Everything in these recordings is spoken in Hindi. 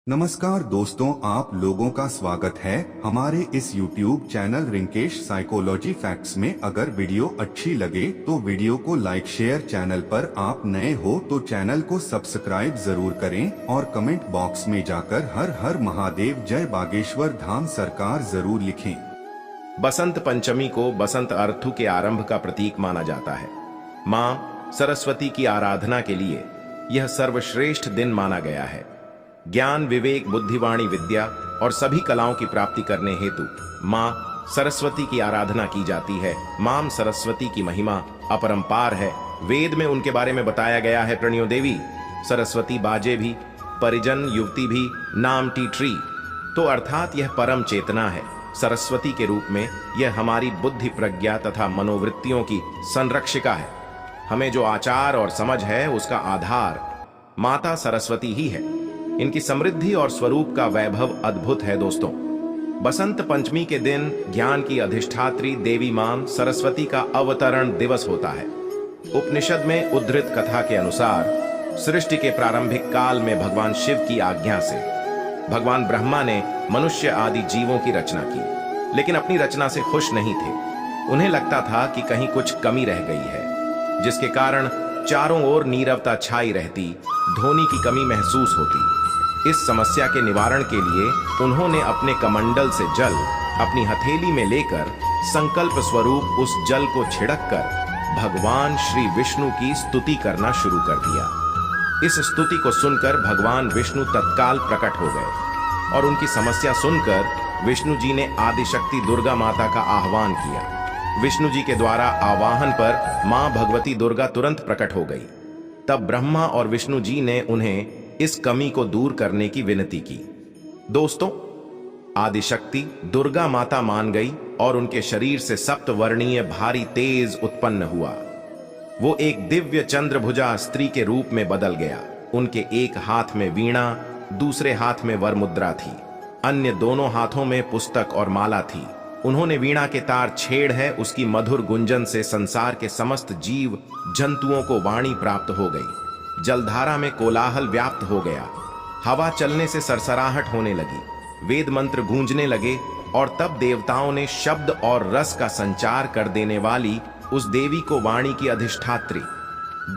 नमस्कार दोस्तों, आप लोगों का स्वागत है हमारे इस YouTube channel Rinkesh psychology facts में। अगर वीडियो अच्छी लगे तो वीडियो को लाइक शेयर, चैनल पर आप नए हो तो चैनल को सब्सक्राइब जरूर करें और कमेंट बॉक्स में जाकर हर हर महादेव जय बागेश्वर धाम सरकार जरूर लिखें। बसंत पंचमी को बसंत ऋतु के आरंभ का प्रतीक माना जाता है। मां सरस्वती की आराधना के लिए यह सर्वश्रेष्ठ दिन माना गया है। ज्ञान, विवेक, बुद्धिवाणी, विद्या और सभी कलाओं की प्राप्ति करने हेतु मां सरस्वती की आराधना की जाती है। मां सरस्वती की महिमा अपरंपार है। वेद में उनके बारे में बताया गया है, प्रणयो देवी सरस्वती बाजे भी, परिजन युवती भी, नाम टीट्री। तो अर्थात यह परम चेतना है। सरस्वती के रूप में यह हमारी बुद्धि, प्रज्ञा तथा मनोवृत्तियों की संरक्षिका है। हमें जो आचार और समझ है उसका आधार माता सरस्वती ही है। इनकी समृद्धि और स्वरूप का वैभव अद्भुत है। दोस्तों, बसंत पंचमी के दिन ज्ञान की अधिष्ठात्री देवी मां सरस्वती का अवतरण दिवस होता है। उपनिषद में उद्धृत कथा के अनुसार सृष्टि के प्रारंभिक काल में भगवान शिव की आज्ञा से भगवान ब्रह्मा ने मनुष्य आदि जीवों की रचना की, लेकिन अपनी रचना से खुश नहीं थे। उन्हें लगता था कि कहीं कुछ कमी रह गई है, जिसके कारण चारों ओर नीरवता छाई रहती, ध्वनि की कमी महसूस होती। इस समस्या के निवारण के लिए उन्होंने अपने कमंडल से जल अपनी हथेली में लेकर संकल्प स्वरूप उस जल को छिड़क कर भगवान श्री विष्णु की स्तुति करना शुरू कर दिया। इस स्तुति को सुनकर भगवान विष्णु तत्काल प्रकट हो गए और उनकी समस्या सुनकर विष्णु जी ने आदिशक्ति दुर्गा माता का आह्वान किया। विष्णु जी के द्वारा आवाहन पर मां भगवती दुर्गा तुरंत प्रकट हो गई। तब ब्रह्मा और विष्णु जी ने उन्हें इस कमी को दूर करने की विनती की। दोस्तों, आदिशक्ति दुर्गा माता मान गई और उनके शरीर से सप्तवर्णीय भारी तेज उत्पन्न हुआ। वो एक दिव्य चंद्रभुजा स्त्री के रूप में बदल गया। उनके एक हाथ में वीणा, दूसरे हाथ में वरमुद्रा थी, अन्य दोनों हाथों में पुस्तक और माला थी। उन्होंने वीणा के तार छेड़ है उसकी मधुर गुंजन से संसार के समस्त जीव जंतुओं को वाणी प्राप्त हो गई। जलधारा में कोलाहल व्याप्त हो गया, हवा चलने से सरसराहट होने लगी, वेद मंत्र गूंजने लगे और तब देवताओं ने शब्द और रस का संचार कर देने वाली उस देवी को वाणी की अधिष्ठात्री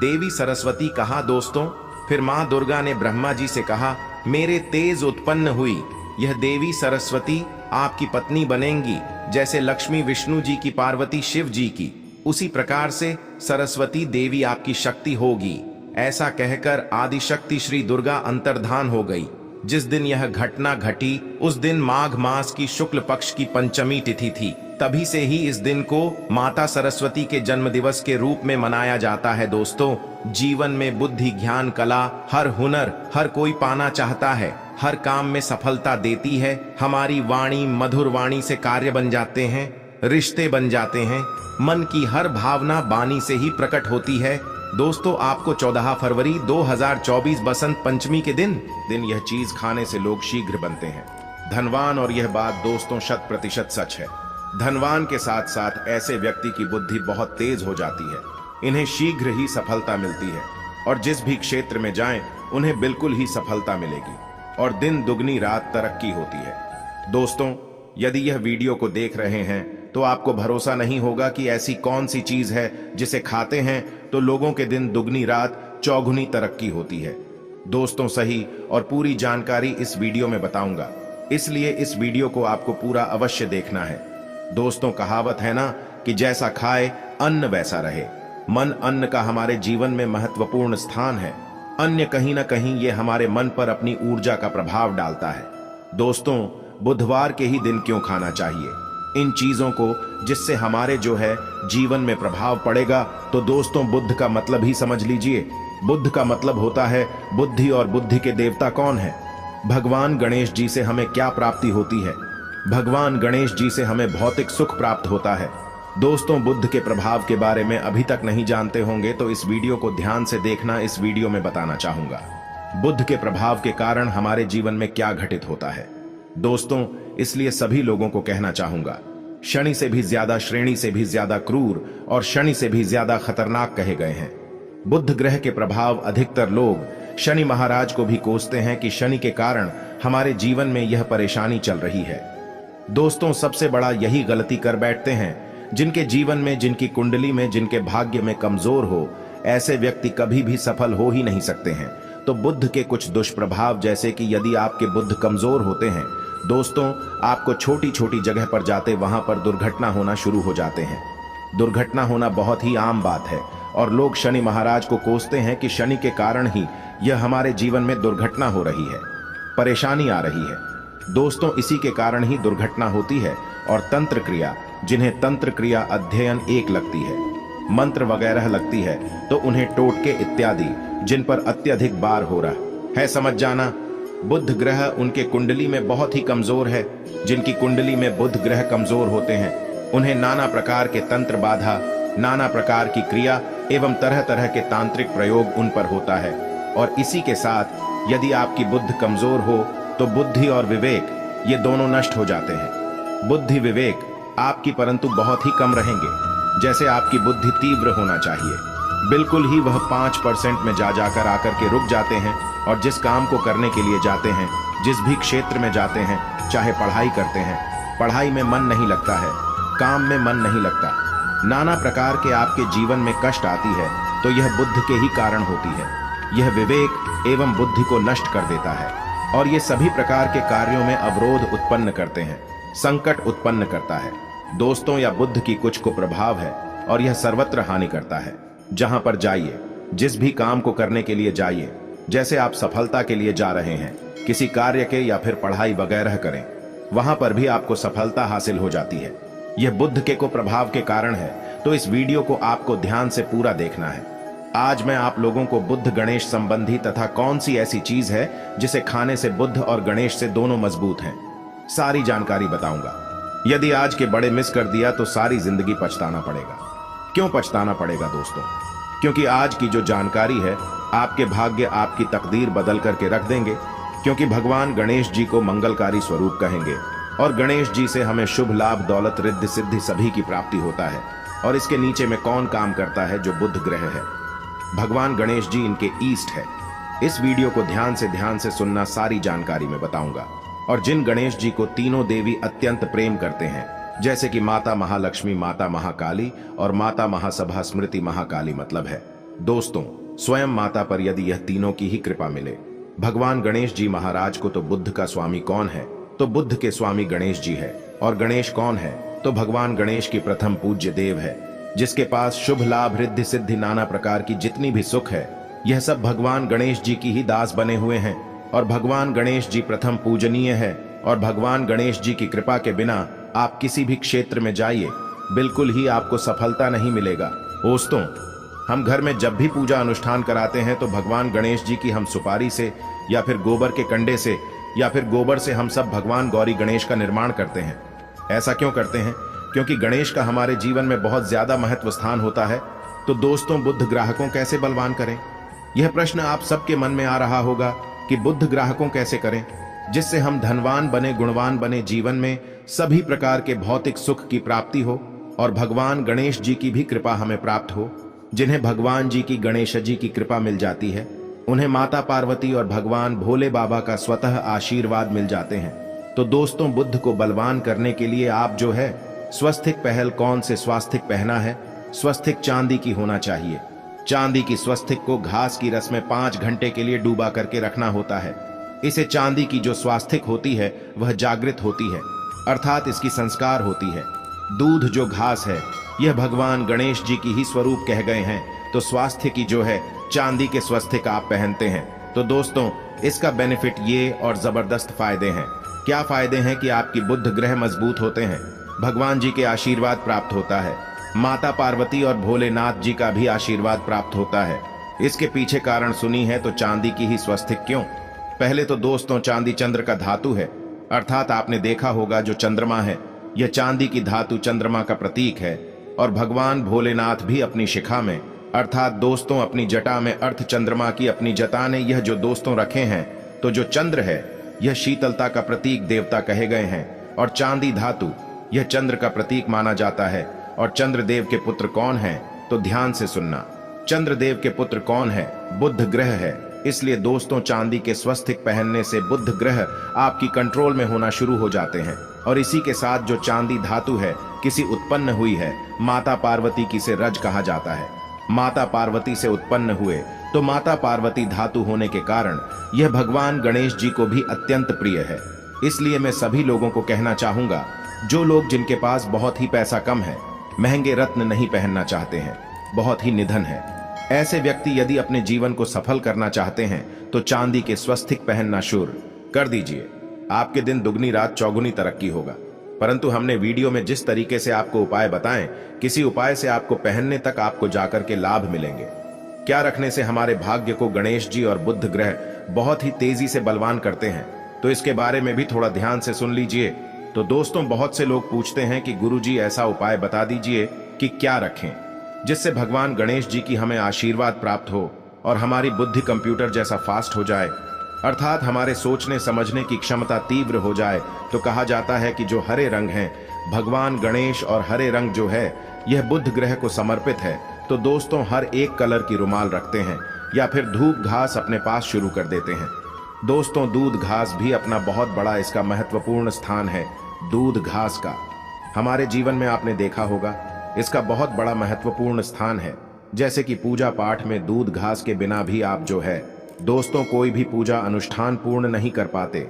देवी सरस्वती कहा। दोस्तों, फिर मां दुर्गा ने ब्रह्मा जी से कहा, मेरे तेज उत्पन्न हुई यह देवी सरस्वती आपकी पत्नी बनेंगी। जैसे लक्ष्मी विष्णु जी की, पार्वती शिव जी की, उसी प्रकार से सरस्वती देवी आपकी शक्ति होगी। ऐसा कहकर आदिशक्ति श्री दुर्गा अंतर्धान हो गई। जिस दिन यह घटना घटी उस दिन माघ मास की शुक्ल पक्ष की पंचमी तिथि थी। तभी से ही इस दिन को माता सरस्वती के जन्म दिवस के रूप में मनाया जाता है। दोस्तों, जीवन में बुद्धि, ज्ञान, कला, हर हुनर हर कोई पाना चाहता है, हर काम में सफलता देती है। हमारी वाणी मधुर वाणी से कार्य बन जाते हैं, रिश्ते बन जाते हैं, मन की हर भावना वाणी से ही प्रकट होती है। दोस्तों, आपको 14 फरवरी 2024 बसंत पंचमी के दिन यह चीज खाने से लोग शीघ्र बनते हैं धनवान। और यह बात दोस्तों 100% सच है। धनवान के साथ साथ ऐसे व्यक्ति की बुद्धि बहुत तेज हो जाती है। इन्हें शीघ्र ही सफलता मिलती है और जिस भी क्षेत्र में जाएं उन्हें बिल्कुल ही सफलता मिलेगी और दिन दुगनी रात तरक्की होती है। दोस्तों, यदि यह वीडियो को देख रहे हैं तो आपको भरोसा नहीं होगा कि ऐसी कौन सी चीज है जिसे खाते हैं तो लोगों के दिन दुगनी रात चौगुनी तरक्की होती है। दोस्तों, सही और पूरी जानकारी इस वीडियो में बताऊंगा, इसलिए इस वीडियो को आपको पूरा अवश्य देखना है। दोस्तों, कहावत है ना कि जैसा खाए अन्न वैसा रहे। मन अन्न का हमारे जीवन में महत्वपूर्ण स्थान है। अन्य कहीं ना कहीं ये हमारे मन पर अपनी ऊर्जा का प्रभाव डालता है। दोस्तों, बुधवार के ही दिन क्यों खाना चाहिए इन चीजों को, जिससे हमारे जो है जीवन में प्रभाव पड़ेगा? तो दोस्तों, बुद्ध का मतलब ही समझ लीजिए। बुद्ध का मतलब होता है बुद्धि, और बुद्धि के देवता कौन है? भगवान गणेश जी से हमें क्या प्राप्ति होती है? भगवान गणेश जी से हमें भौतिक सुख प्राप्त होता है। दोस्तों, बुद्ध के प्रभाव के बारे में अभी तक नहीं जानते होंगे तो इस वीडियो को ध्यान से देखना। इस वीडियो में बताना चाहूंगा बुद्ध के प्रभाव के कारण हमारे जीवन में क्या घटित होता है। दोस्तों, इसलिए सभी लोगों को कहना चाहूंगा, शनि से भी ज्यादा, श्रेणी से भी ज्यादा क्रूर और शनि से भी ज्यादा खतरनाक कहे गए हैं। बुध ग्रह के प्रभाव अधिकतर लोग शनि महाराज को भी कोसते हैं कि शनि के कारण हमारे जीवन में यह परेशानी चल रही है। दोस्तों, सबसे बड़ा यही गलती कर बैठते हैं। जिनके जीवन में, जिनकी कुंडली में, जिनके भाग्य में कमजोर हो, ऐसे व्यक्ति कभी भी सफल हो ही नहीं सकते हैं। तो बुध के कुछ दुष्प्रभाव, जैसे कि यदि आपके बुध कमजोर होते हैं दोस्तों, आपको छोटी छोटी जगह पर जाते वहां पर दुर्घटना होना शुरू हो जाते हैं। दुर्घटना होना बहुत ही आम बात है और लोग शनि महाराज को कोसते हैं कि शनि के कारण ही यह हमारे जीवन में दुर्घटना हो रही है, परेशानी आ रही है। दोस्तों, इसी के कारण ही दुर्घटना होती है। और तंत्र क्रिया, जिन्हें तंत्र क्रिया अध्ययन एक लगती है, मंत्र वगैरह लगती है, तो उन्हें टोटके इत्यादि जिन पर अत्यधिक बार हो रहा है, समझ जाना। बुध ग्रह उनके कुंडली में बहुत ही कमजोर है। जिनकी कुंडली में बुध ग्रह कमजोर होते हैं उन्हें नाना प्रकार के तंत्र बाधा, नाना प्रकार की क्रिया एवं तरह तरह के तांत्रिक प्रयोग उन पर होता है। और इसी के साथ यदि आपकी बुद्धि कमजोर हो तो बुद्धि और विवेक ये दोनों नष्ट हो जाते हैं। बुद्धि विवेक आपकी परंतु बहुत ही कम रहेंगे। जैसे आपकी बुद्धि तीव्र होना चाहिए, बिल्कुल ही वह 5% में जाकर आकर के रुक जाते हैं। और जिस काम को करने के लिए जाते हैं, जिस भी क्षेत्र में जाते हैं, चाहे पढ़ाई करते हैं, पढ़ाई में मन नहीं लगता है, काम में मन नहीं लगता, नाना प्रकार के आपके जीवन में कष्ट आती है, तो यह बुद्धि के ही कारण होती है। यह विवेक एवं बुद्धि को नष्ट कर देता है और ये सभी प्रकार के कार्यों में अवरोध उत्पन्न करते हैं, संकट उत्पन्न करता है। दोस्तों, या बुद्धि की कुछ को प्रभाव है और यह सर्वत्र हानि करता है। जहां पर जाइए, जिस भी काम को करने के लिए जाइए, जैसे आप सफलता के लिए जा रहे हैं, किसी कार्य के या फिर पढ़ाई वगैरह करें, वहां पर भी आपको सफलता हासिल हो जाती है। यह बुध के को प्रभाव के कारण है। तो इस वीडियो को आपको ध्यान से पूरा देखना है। आज मैं आप लोगों को बुध गणेश संबंधी तथा कौन सी ऐसी चीज है जिसे खाने से बुध और गणेश से दोनों मजबूत हैं, सारी जानकारी बताऊंगा। यदि आज के बड़े मिस कर दिया तो सारी जिंदगी पछताना पड़ेगा। क्यों पछताना पड़ेगा दोस्तों? क्योंकि आज की जो जानकारी है आपके भाग्य, आपकी तकदीर बदल करके रख देंगे। क्योंकि भगवान गणेश जी को मंगलकारी स्वरूप कहेंगे और गणेश जी से हमें शुभ लाभ, दौलत, रिद्धि सिद्धि सभी की प्राप्ति होता है। और इसके नीचे में कौन काम करता है? जो बुध ग्रह है। भगवान गणेश जी इनके ईस्ट है। इस वीडियो को ध्यान से सुनना, सारी जानकारी मैं बताऊंगा। और जिन गणेश जी को तीनों देवी अत्यंत प्रेम करते हैं, जैसे कि माता महालक्ष्मी, माता महाकाली और माता महासभा स्मृति महाकाली, मतलब है दोस्तों स्वयं माता पर यदि यह तीनों की ही कृपा मिले। भगवान गणेश जी महाराज को तो बुद्ध का स्वामी कौन है? तो बुद्ध के स्वामी गणेश जी है। और गणेश कौन है? तो भगवान गणेश की प्रथम पूज्य देव है, जिसके पास शुभ लाभ, रिद्धि सिद्धि, नाना प्रकार की जितनी भी सुख है, यह सब भगवान गणेश जी की ही दास बने हुए हैं। और भगवान गणेश जी प्रथम पूजनीय है। और भगवान गणेश जी की कृपा के बिना आप किसी भी क्षेत्र में जाइए, बिल्कुल ही आपको सफलता नहीं मिलेगा। दोस्तों, हम घर में जब भी पूजा अनुष्ठान कराते हैं तो भगवान गणेश जी की हम सुपारी से या फिर गोबर के कंडे से या फिर गोबर से हम सब भगवान गौरी गणेश का निर्माण करते हैं। ऐसा क्यों करते हैं? क्योंकि गणेश का हमारे जीवन में बहुत ज्यादा महत्व स्थान होता है। तो दोस्तों, बुद्ध ग्राहकों कैसे बलवान करें? यह प्रश्न आप सबके मन में आ रहा होगा कि बुद्ध ग्राहकों कैसे करें जिससे हम धनवान बने, गुणवान बने, जीवन में सभी प्रकार के भौतिक सुख की प्राप्ति हो और भगवान गणेश जी की भी कृपा हमें प्राप्त हो। जिन्हें भगवान जी की, गणेश जी की कृपा मिल जाती है, उन्हें माता पार्वती और भगवान भोले बाबा का स्वतः आशीर्वाद मिल जाते हैं। तो दोस्तों, बुद्ध को बलवान करने के लिए आप जो है स्वस्तिक पहल कौन से स्वास्तिक पहना है? स्वस्तिक चांदी की होना चाहिए। चांदी की स्वस्तिक को घास की रस में 5 घंटे के लिए डूबा करके रखना होता है। इसे चांदी की जो स्वास्तिक होती है वह जागृत होती है, अर्थात इसकी संस्कार होती है। दूध जो घास है यह भगवान गणेश जी की ही स्वरूप कह गए हैं। तो स्वास्थ्य की जो है चांदी के स्वस्तिक आप पहनते हैं। तो दोस्तों, इसका बेनिफिट ये और जबरदस्त फायदे हैं। क्या फायदे हैं? कि आपकी बुध ग्रह मजबूत होते हैं, भगवान जी के आशीर्वाद प्राप्त होता है, माता पार्वती और भोलेनाथ जी का भी आशीर्वाद प्राप्त होता है। इसके पीछे कारण सुनी है तो चांदी की ही स्वस्तिक क्यों? पहले तो दोस्तों, चांदी चंद्र का धातु है, अर्थात आपने देखा होगा जो चंद्रमा है यह चांदी की धातु चंद्रमा का प्रतीक है। और भगवान भोलेनाथ भी अपनी शिखा में, अर्थात दोस्तों अपनी जटा में अर्थ चंद्रमा की अपनी जटा ने यह जो दोस्तों रखे हैं, तो जो चंद्र है यह शीतलता का प्रतीक देवता कहे गए हैं। और चांदी धातु यह चंद्र का प्रतीक माना जाता है। और चंद्रदेव के पुत्र कौन है? तो ध्यान से सुनना, चंद्रदेव के पुत्र कौन है? बुध ग्रह है। इसलिए दोस्तों चांदी के स्वस्तिक पहनने से बुध ग्रह आपकी कंट्रोल में होना शुरू हो जाते हैं। और इसी के साथ जो चांदी धातु है किसी उत्पन्न हुई है, माता पार्वती की से रज कहा जाता है। माता पार्वती से उत्पन्न हुए तो माता पार्वती धातु होने के कारण यह भगवान गणेश जी को भी अत्यंत प्रिय है। इसलिए मैं सभी लोगों को कहना चाहूंगा, जो लोग जिनके पास बहुत ही पैसा कम है, महंगे रत्न नहीं पहनना चाहते हैं, बहुत ही निधन है, ऐसे व्यक्ति यदि अपने जीवन को सफल करना चाहते हैं तो चांदी के स्वस्तिक पहनना शुरू कर दीजिए। आपके दिन दुगनी रात चौगुनी तरक्की होगा। परंतु हमने वीडियो में जिस तरीके से आपको उपाय बताएं, किसी उपाय से आपको पहनने तक आपको जाकर के लाभ मिलेंगे। क्या रखने से हमारे भाग्य को गणेश जी और बुध ग्रह बहुत ही तेजी से बलवान करते हैं, तो इसके बारे में भी थोड़ा ध्यान से सुन लीजिए। तो दोस्तों, बहुत से लोग पूछते हैं कि गुरुजी ऐसा उपाय बता दीजिए कि क्या रखें जिससे भगवान गणेश जी की हमें आशीर्वाद प्राप्त हो और हमारी बुद्धि कंप्यूटर जैसा फास्ट हो जाए, अर्थात हमारे सोचने समझने की क्षमता तीव्र हो जाए। तो कहा जाता है कि जो हरे रंग हैं, भगवान गणेश और हरे रंग जो है यह बुध ग्रह को समर्पित है। तो दोस्तों, हर एक कलर की रुमाल रखते हैं या फिर धूप घास अपने पास शुरू कर देते हैं। दोस्तों, दूध घास भी अपना बहुत बड़ा इसका महत्वपूर्ण स्थान है। दूध घास का हमारे जीवन में आपने देखा होगा, इसका बहुत बड़ा महत्वपूर्ण स्थान है। जैसे कि पूजा पाठ में दूध घास के बिना भी आप जो है दोस्तों कोई भी पूजा अनुष्ठान पूर्ण नहीं कर पाते।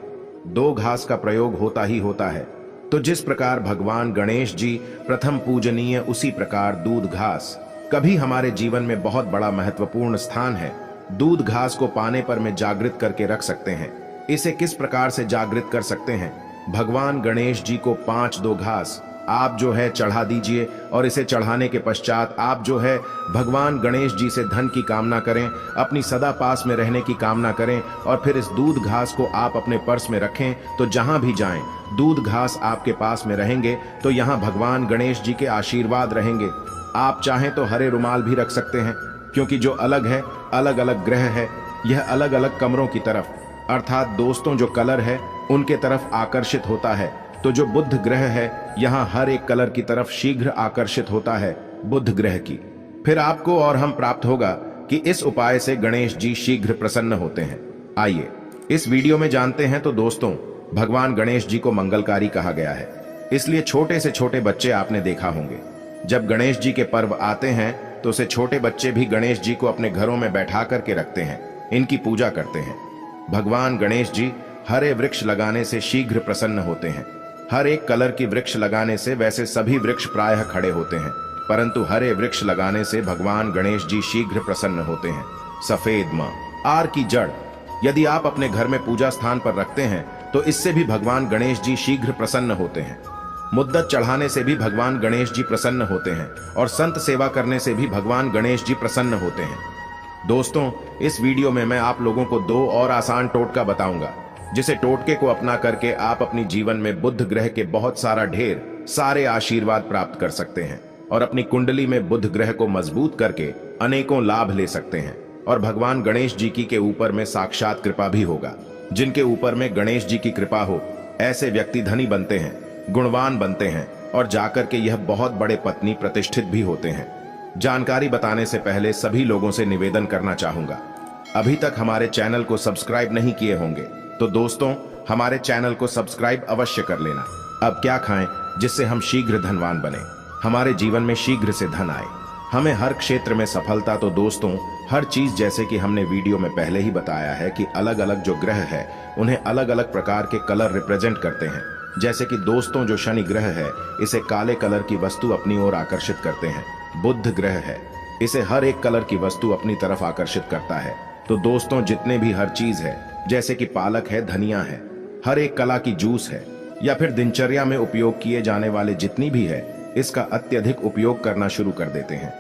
दो घास का प्रयोग होता ही होता है। तो जिस प्रकार भगवान गणेश जी प्रथम पूजनीय, उसी प्रकार दूध घास कभी हमारे जीवन में बहुत बड़ा महत्वपूर्ण स्थान है। दूध घास को पाने पर में जागृत करके रख सकते हैं। इसे किस प्रकार से जागृत कर सकते हैं? भगवान गणेश जी को 5 घास आप जो है चढ़ा दीजिए और इसे चढ़ाने के पश्चात आप जो है भगवान गणेश जी से धन की कामना करें, अपनी सदा पास में रहने की कामना करें और फिर इस दूध घास को आप अपने पर्स में रखें। तो जहां भी जाएं, दूध घास आपके पास में रहेंगे तो यहां भगवान गणेश जी के आशीर्वाद रहेंगे। आप चाहें तो हरे रुमाल भी रख सकते हैं, क्योंकि जो अलग है, अलग अलग ग्रह है, यह अलग अलग कमरों की तरफ, अर्थात दोस्तों जो कलर है उनके तरफ आकर्षित होता है। तो जो बुध ग्रह है यहाँ हर एक कलर की तरफ शीघ्र आकर्षित होता है बुध ग्रह की। फिर आपको और हम प्राप्त होगा कि इस उपाय से गणेश जी शीघ्र प्रसन्न होते हैं। आइए इस वीडियो में जानते हैं। तो दोस्तों, भगवान गणेश जी को मंगलकारी कहा गया है, इसलिए छोटे से छोटे बच्चे आपने देखा होंगे, जब गणेश जी के पर्व आते हैं तो उसे छोटे बच्चे भी गणेश जी को अपने घरों में बैठा करके रखते हैं, इनकी पूजा करते हैं। भगवान गणेश जी हरे वृक्ष लगाने से शीघ्र प्रसन्न होते हैं। हर एक कलर की वृक्ष लगाने से वैसे सभी वृक्ष प्रायः खड़े होते हैं, परंतु हरे वृक्ष लगाने से भगवान गणेश जी शीघ्र प्रसन्न होते हैं। सफेद मां आर की जड़ यदि आप अपने घर में पूजा स्थान पर रखते हैं तो इससे भी भगवान गणेश जी शीघ्र प्रसन्न होते हैं। मुद्दत चढ़ाने से भी भगवान गणेश जी प्रसन्न होते हैं और संत सेवा करने से भी भगवान गणेश जी प्रसन्न होते हैं। दोस्तों, इस वीडियो में मैं आप लोगों को 2 और आसान टोटका बताऊंगा, जिसे टोटके को अपना करके आप अपनी जीवन में बुध ग्रह के बहुत सारे आशीर्वाद प्राप्त कर सकते हैं और अपनी कुंडली में बुध ग्रह को मजबूत करके अनेकों लाभ ले सकते हैं। और भगवान गणेश जी की के ऊपर में साक्षात कृपा भी होगा। जिनके ऊपर में गणेश जी की कृपा हो, ऐसे व्यक्ति धनी बनते हैं, गुणवान बनते हैं और जाकर के यह बहुत बड़े पत्नी प्रतिष्ठित भी होते हैं। जानकारी बताने से पहले सभी लोगों से निवेदन करना चाहूंगा, अभी तक हमारे चैनल को सब्सक्राइब नहीं किए होंगे तो दोस्तों हमारे चैनल को सब्सक्राइब अवश्य कर लेना। अब क्या खाएं जिससे हम शीघ्र धनवान बने, हमारे जीवन में शीघ्र से धन आए, हमें हर क्षेत्र में सफलता। तो दोस्तों, हर चीज जैसे कि हमने वीडियो में पहले ही बताया है कि अलग अलग जो ग्रह है उन्हें अलग अलग प्रकार के कलर रिप्रेजेंट करते हैं। जैसे कि दोस्तों जो शनि ग्रह है इसे काले कलर की वस्तु अपनी ओर आकर्षित करते हैं। बुध ग्रह है, इसे हर एक कलर की वस्तु अपनी तरफ आकर्षित करता है। तो दोस्तों, जितने भी हर चीज है, जैसे कि पालक है, धनिया है, हर एक कला की जूस है या फिर दिनचर्या में उपयोग किए जाने वाले जितनी भी है, इसका अत्यधिक उपयोग करना शुरू कर देते हैं।